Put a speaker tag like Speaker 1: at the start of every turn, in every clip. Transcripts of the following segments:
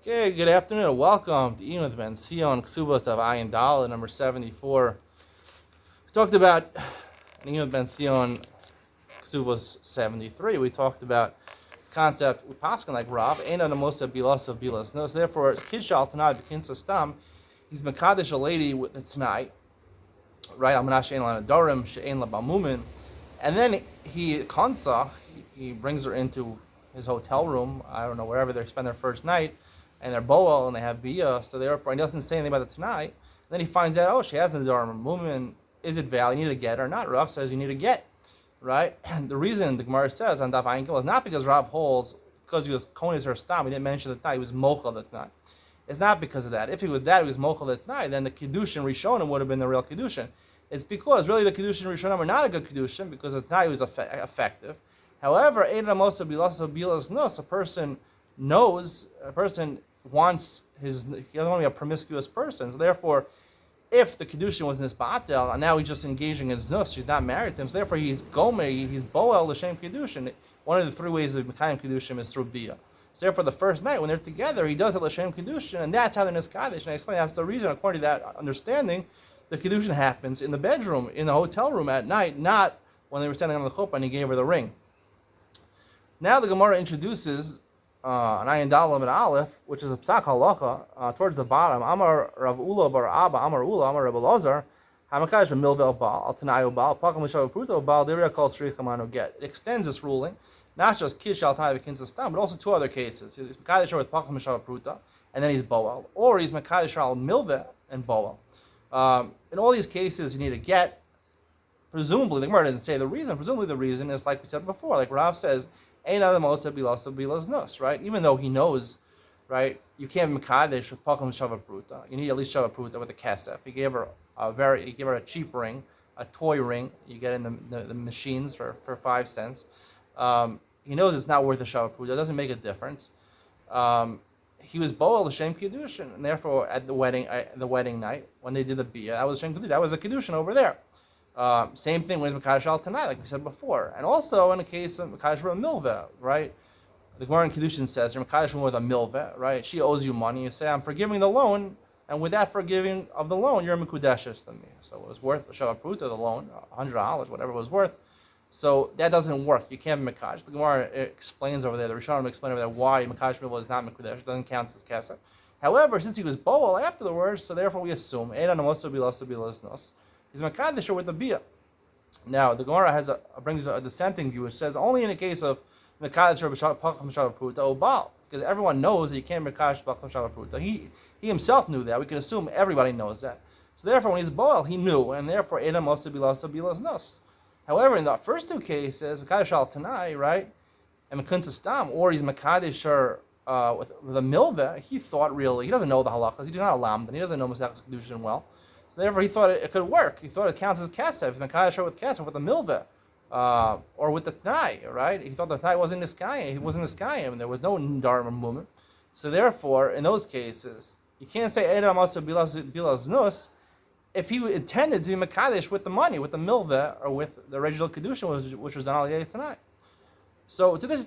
Speaker 1: Okay, good afternoon and welcome to Iyun with Benzion, Kesubos of Iyun number 74. We talked about Iyun with Benzion, Kesubos 73. We talked about concept with Paskin like Rav, Ein Adam Mosa Bilas of Bilas. No, so therefore, Kid Shal Tanai Bekinsa Stam, he's Makadish a lady with the Tanai, right? Almanash Ein Lan Adorim, She'ein La Balmumin. And then he Kansa, he brings her into his hotel room, I don't know, wherever they spend their first night, and they're boel and they have bia, so therefore he doesn't say anything about it tonight. Then he finds out, oh, she has an adorim. Woman, is it valid? You need to get or not? Rav says you need to get, right? And the reason the Gemara says on Daf Ayin Gimel is not because Rav holds because he was konis her stam. He didn't mention the night. He was mochel the night. It's not because of that. If he was that, he was mochel the night. Then the kiddushin rishonim would have been the real kiddushin. It's because really the kiddushin rishonim are not a good kiddushin because the night was effective. However, a person knows, a person wants he doesn't want to be a promiscuous person. So therefore, if the kedushin was nisbatel and now he's just engaging in znus, she's not married to him. So therefore, he's gomer, he's boel l'shem kedushin. One of the three ways of mekayim kedushin is through bia. So therefore, the first night when they're together, he does it l'shem kedushin, and that's how they're niskadish. And I explain that's the reason, according to that understanding, the kedushin happens in the bedroom, in the hotel room at night, not when they were standing on the chuppah and he gave her the ring. Now the Gemara introduces an Ayin Dalam and Aleph, which is a psak halacha, towards the bottom. Amar Rav Ula bar Abba, Amar Ula, Amar Rav Elazar, Hamakash Milvel Baal, Al Tanayu Baal, Pakam Mishav Pruto Baal, Diria Kol Sri Chamano Get. It extends this ruling, not just Kish Al Tanayu Bekinsa Stam, but also two other cases. He's Makadish with Pakam Mishav Pruta, and then he's Boal, or he's Makadish Al Milve and Boal. In all these cases, you need to get. Presumably, the Gemara doesn't say the reason. Presumably, the reason is like we said before, like Rav says. Ain't other most bilas nus, right? Even though he knows, right, you can't be mekadesh with pakam shava pruta. You need at least shava pruta with a kesef. He gave her a cheap ring, a toy ring. You get in the machines for 5 cents. He knows it's not worth a shava pruta. It doesn't make a difference. He was boel l'shem kiddushin, and therefore at the wedding night when they did the bia, that was l'shem kiddushin. That was a kiddushin over there. Same thing with Mekadosh al tonight, like we said before, and also in the case of Mekadosh Milveh, right? The Gemara in Kedushin says you're Mekadosh with a Milveh, right? She owes you money. You say I'm forgiving the loan, and with that forgiving of the loan, you're Mekudeshes to me. So it was worth the Shavah Pruta, the loan, $100, whatever it was worth. So that doesn't work. You can't be Mekadosh. The Gemara explains over there. The Rishonim explain over there why Mekadosh Milveh is not Mekudesh. It doesn't count as Kesef. However, since he was Boel afterwards, so therefore we assume Einan Amosu Bilas Bilasnos. He's Makadisher with the Bia. Now, the Gemara brings a dissenting view, which says only in the case of Makadisher B'Pacham Shava Pruta Obal, because everyone knows that you can't Makash B'Pacham Shava Pruta. He himself knew that. We can assume everybody knows that. So therefore, when he's Boel, he knew, and therefore, Edom also Bilas Nos. However, in the first two cases, Makadish al Tanai, right, and Mekunsa Stam, or he's Makadisher with a Milveh, he thought really, he doesn't know the halachas, he's not a lamdan, he doesn't know Masechus Kedushin well. So therefore, he thought it could work. He thought it counts as kesef. Mekayah with kesef with the milveh, or with the t'nai, right? He thought the t'nai wasn't niskayim. He wasn't niskayim, and there was no dharma movement. So therefore, in those cases, you can't say edam also bilas nus if he intended to be mekadesh with the money, with the milveh, or with the original kedusha, which was done al yedei t'nai. So to this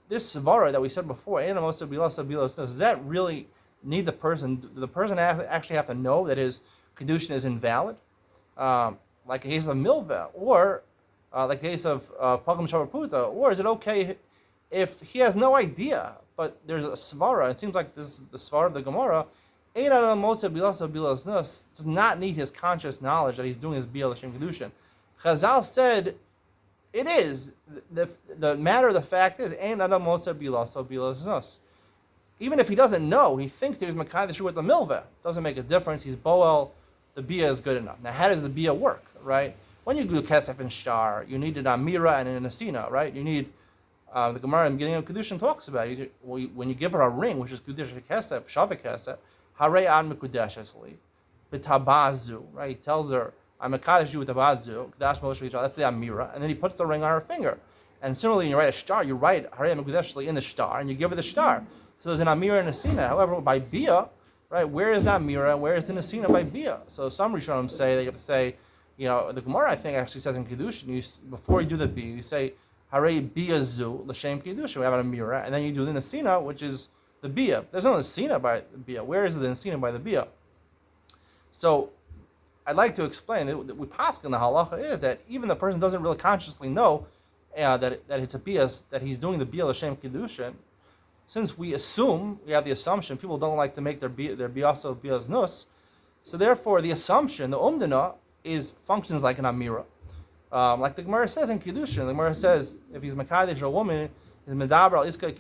Speaker 1: svara that we said before, edam also bilas nus, does that really need the person? Does the person actually have to know that his kedushin is invalid, like a case of milveh, or like a case of pakam shava pruta, or is it okay if he has no idea, but there's a svara? It seems like this is the svara of the Gemara. Ein adam mosa bilas nus does not need his conscious knowledge that he's doing his bia l'shem kedushin. Chazal said it is the matter of the fact is ein adam mosa bilas nus. Even if he doesn't know, he thinks there's makadosh with the milveh. Doesn't make a difference. He's boel. The bia is good enough. Now, how does the bia work, right? When you do kesef and shtar, you need an amira and an asina, right? You need the Gemara in the beginning of Kedushin talks about it. When you give her a ring, which is Kedush kesef, shavik kesef, harei ad mekudeshesli, b'tabazu, right? He tells her, I'm a kaddish you with tabazu, kdash moshe, that's the amira, and then he puts the ring on her finger. And similarly, when you write a shtar, you write harei ad mekudeshesli in the shtar, and you give her the shtar. So there's an amira and asina. However, by bia, right, where is that mira? Where is the nesina by bia? So some Rishonim say that you have to say, the Gemara I think actually says in Kedushin, before you do the bia, you say Harei bia zu l'shem Kedushin. We have a mira, and then you do the nesina, which is the bia. There's no nesina by the bia. Where is the nesina by the bia? So I'd like to explain that we paskin in the halacha is that even the person doesn't really consciously know that it's a bias, that he's doing the bia l'shem kiddushin. Since we have the assumption, people don't like to make their biaso bias nus, so therefore the assumption, the umdana, functions like an amira. Like the Gemara says in Kiddushin, the Gemara says if he's makadesh a woman, is medaber al iska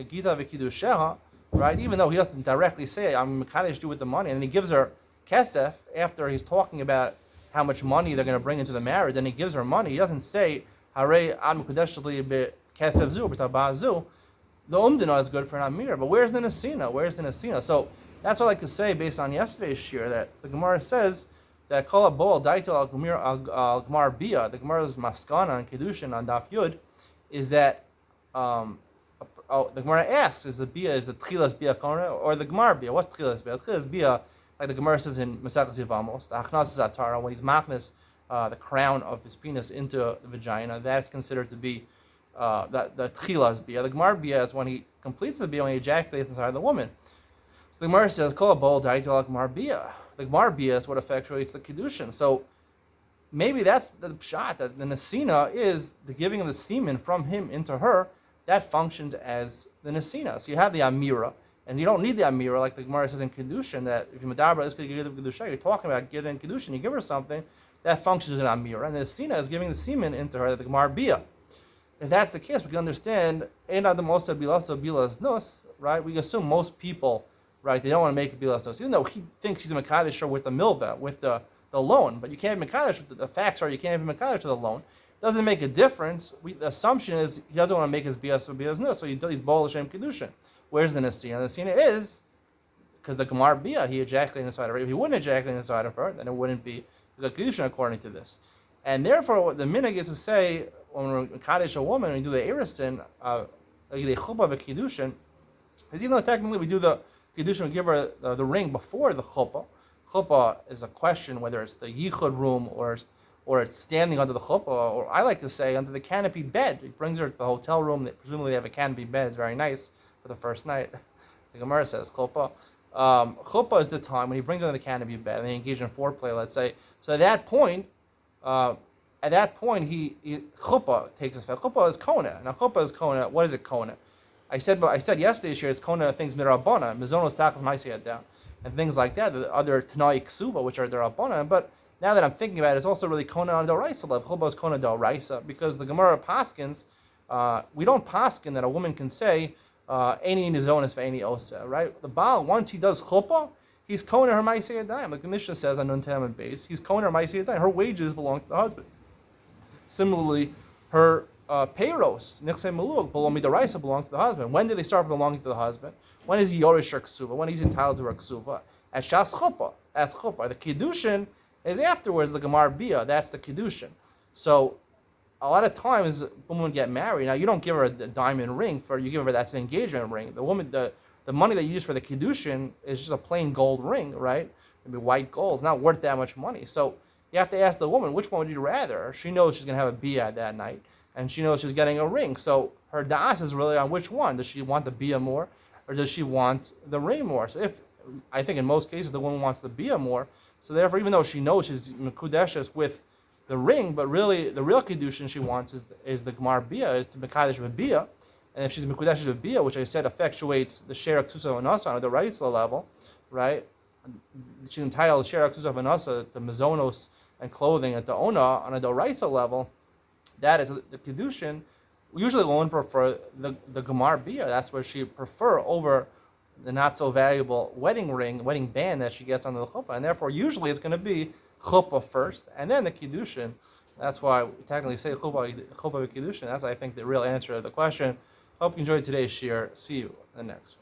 Speaker 1: gita v'kiddusheha, right? Even though he doesn't directly say I'm makadesh you with the money, and then he gives her kesef after he's talking about how much money they're going to bring into the marriage, then he gives her money. He doesn't say harei ad mekadesh li kesef zu b'tabah zu. The umdana is good for an amir, but where's the nesina? So that's what I like to say based on yesterday's shir, that the Gemara says that kol abol daitel al Gemara bia, the Gemara's maskana on Kiddushin on Daf Yud, is that the Gemara asks, is the tchilas bia kona or the Gemara bia? What's tchilas bia? Tchilas bia, like the Gemara says in Maseches Yevamos, the achnas is atara, when he's machnes the crown of his penis into the vagina, that's considered to be the tchilas bia. The Gemara bia is when he completes the bia, when he ejaculates inside the woman. So the Gemara says, kol abol daitel al Gemara bia. The Gemara bia is what effectuates the kiddushin. So maybe that's the pshat, that the nesina is the giving of the semen from him into her. That functioned as the nesina. So you have the amira, and you don't need the amira like the Gemara says in kiddushin, that if you medabra is kiddushin, you're talking about getting kiddushin, you give her something, that functions as an amira, and the nesina is giving the semen into her, the Gemara bia. If that's the case, we can understand ein adam osa bilaso bilas nos, right? We assume most people, right, they don't want to make a bilas nos, even though he thinks he's a mekadesh with the milva, with the loan, but you can't be mekadesh. The facts are you can't be mekadesh with the loan. Doesn't make a difference. The assumption is he doesn't want to make his bias or bias nos, so he's bol l'shem kiddushin. Where's the nesina? The nesina is because the Gemara bia, he ejaculated inside of her. If he wouldn't ejaculate inside of her, then it wouldn't be the kiddushin according to this. And therefore, what the minhag is to say when we're mekadesh a woman, when we do the erisin, like the chuppah of kiddushin, is even though technically we do the kiddushin, we give her the ring before the chuppah. Chuppah is a question whether it's the yichud room or it's standing under the chuppah, or I like to say under the canopy bed. He brings her to the hotel room. Presumably they have a canopy bed. It's very nice for the first night. The Gemara says chuppah. Chuppah is the time when he brings her to the canopy bed and they engage in foreplay, let's say. So at that point, he chuppah takes effect. Chuppah is kona. Now chuppah is kona. What is it kona? I said yesterday it's kona things mirabana, mizonos tachas ma'aseh down, and things like that. The other tanai ksuba, which are derabana. But now that I'm thinking about it, it's also really kona on doraisa level. Chuppah is kona doraisa because the Gemara paskins, we don't paskin that a woman can say any nizonis for any osa, right? The Baal, once he does chuppah, he's kona her ma'aseh dayim. Like the Mishnah says on Nun Tam and Beis, he's kona her ma'aseh dayim. Her wages belong to the husband. Similarly, her payros, nichse meluk, below midaraisa, belong to the husband. When did they start belonging to the husband? When is he yorish her ksuva? When he's entitled to her ksuva? At shas chuppah. That's chuppah. The kiddushin is afterwards the Gemara bia. That's the kiddushin. So a lot of times women would get married. Now you don't give her a diamond ring you give her that's an engagement ring. The woman, the money that you use for the kiddushin is just a plain gold ring, right? Maybe white gold. It's not worth that much money. So you have to ask the woman, which one would you rather? She knows she's going to have a bia that night, and she knows she's getting a ring. So her da'as is really on which one. Does she want the bia more, or does she want the ring more? So I think in most cases the woman wants the bia more. So therefore, even though she knows she's mekudeshes with the ring, but really the real kiddushin she wants is the Gemara bia, is to mekadesh with bia. And if she's mekudeshes with bia, which I said effectuates the share ksusa v'nasa on the raisla level, right? She's entitled to share ksusa v'nasa, the mezonos and clothing at the ona on a doraisa level. That is the kiddushin. Usually, the woman prefer the Gemara bia. That's what she prefer over the not so valuable wedding band that she gets on the chuppah, and therefore usually it's going to be chuppah first and then the kiddushin. That's why we technically say chuppah kiddushin. That's I think the real answer to the question. Hope you enjoyed today's shir. See you in the next one.